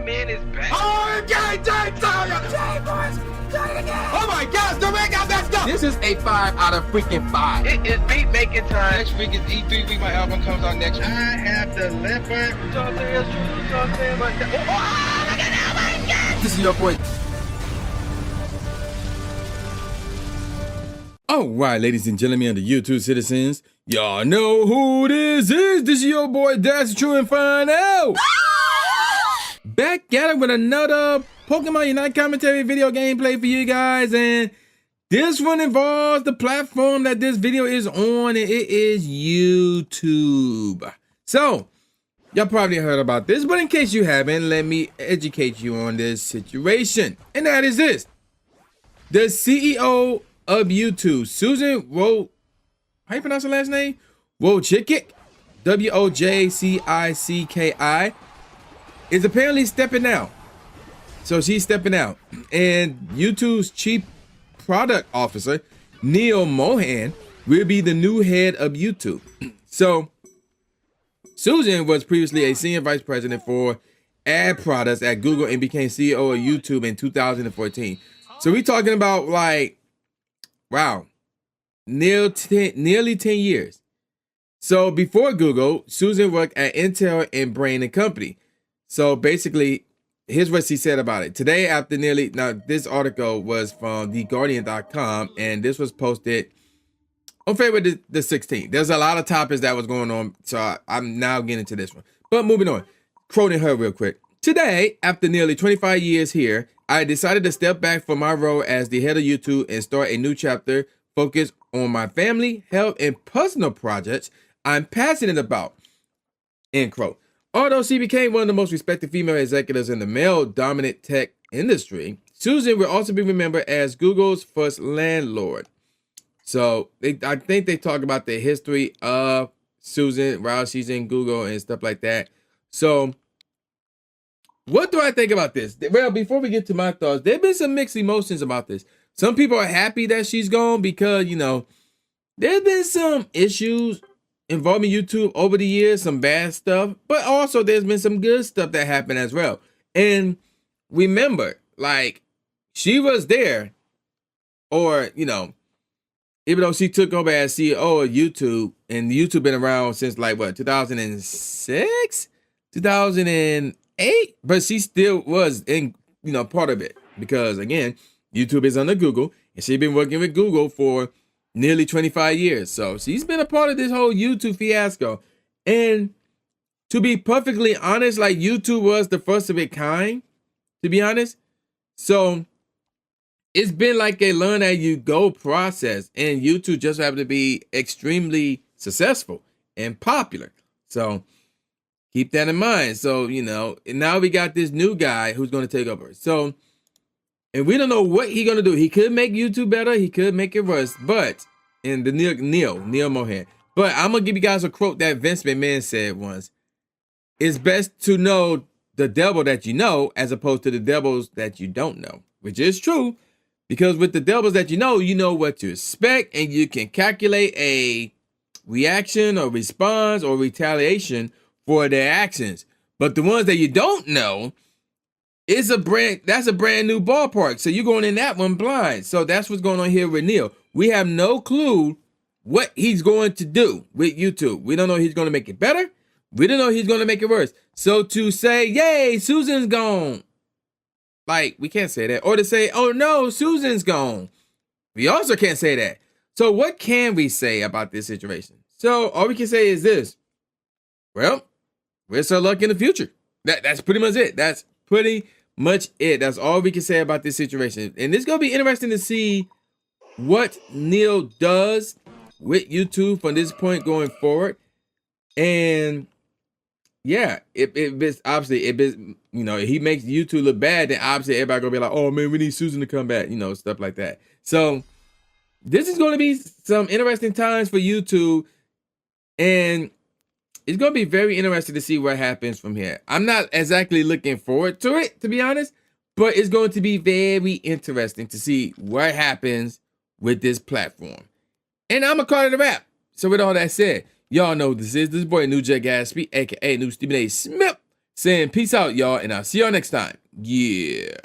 Man is back. Oh, okay, boys. Oh my gosh, the ring got messed up. This is a 5 out of freaking 5. It is beat making time. Next week is E3 week. My album comes out next week. I have delivered. This is your boy. All right, ladies and gentlemen, the YouTube citizens, y'all know who this is. This is your boy, That's True Inferno. Back at it with another Pokemon Unite commentary video gameplay for you guys. And this one involves the platform that this video is on, and it is YouTube. So, y'all probably heard about this, but in case you haven't, let me educate you on this situation. And that is this. The CEO of YouTube, Susan how you pronounce her last name? Wojcicki, Wojcicki, is apparently stepping out. So she's stepping out. And YouTube's chief product officer, Neil Mohan, will be the new head of YouTube. So Susan was previously a senior vice president for ad products at Google and became CEO of YouTube in 2014. So we're talking about like, wow, nearly 10 years. So before Google, Susan worked at Intel and Brain & Company. So basically, here's what she said about it. Today, after now this article was from theguardian.com, and this was posted on February the 16th. There's a lot of topics that was going on, so I'm now getting to this one. But moving on, quoting her real quick. Today, after nearly 25 years here, I decided to step back from my role as the head of YouTube and start a new chapter focused on my family, health, and personal projects I'm passionate about. End quote. Although she became one of the most respected female executives in the male-dominant tech industry, Susan will also be remembered as Google's first landlord. So I think they talk about the history of Susan while she's in Google and stuff like that. So what do I think about this? Well, before we get to my thoughts, there have been some mixed emotions about this. Some people are happy that she's gone because, you know, there's been some issues involving YouTube over the years, some bad stuff, but also there's been some good stuff that happened as well. And remember, like, she was there, or, you know, even though she took over as CEO of YouTube, and YouTube been around since like what, 2006, 2008, but she still was in, you know, part of it, because again, YouTube is under Google, and she's been working with Google for nearly 25 years. So she's been a part of this whole YouTube fiasco. And to be perfectly honest, like, YouTube was the first of its kind, to be honest. So it's been like a learn as you go process, and YouTube just happened to be extremely successful and popular. So keep that in mind. So, you know, and now we got this new guy who's going to take over. So, and we don't know what he's going to do. He could make YouTube better. He could make it worse. But, and the Neil Mohan. But I'm going to give you guys a quote that Vince McMahon said once. It's best to know the devil that you know as opposed to the devils that you don't know. Which is true. Because with the devils that you know what to expect. And you can calculate a reaction or response or retaliation for their actions. But the ones that you don't know, that's a brand new ballpark. So you're going in that one blind. So that's what's going on here with Neil. We have no clue what he's going to do with YouTube. We don't know he's going to make it better. We don't know he's going to make it worse. So to say, yay, Susan's gone, like, we can't say that. Or to say, oh no, Susan's gone, we also can't say that. So what can we say about this situation? So all we can say is this. Well, wish her luck in the future. That's pretty much it. That's pretty much it. That's all we can say about this situation. And it's going to be interesting to see what Neil does with YouTube from this point going forward. And yeah, obviously, you know, he makes YouTube look bad, then obviously everybody going to be like, oh man, we need Susan to come back, you know, stuff like that. So this is going to be some interesting times for YouTube. And it's going to be very interesting to see what happens from here. I'm not exactly looking forward to it, to be honest, but it's going to be very interesting to see what happens with this platform. And I'm going to call it a wrap. So with all that said, y'all know this boy New J Gatsby, aka New Stephen A. Smith. saying peace out, y'all, and I'll see y'all next time. Yeah.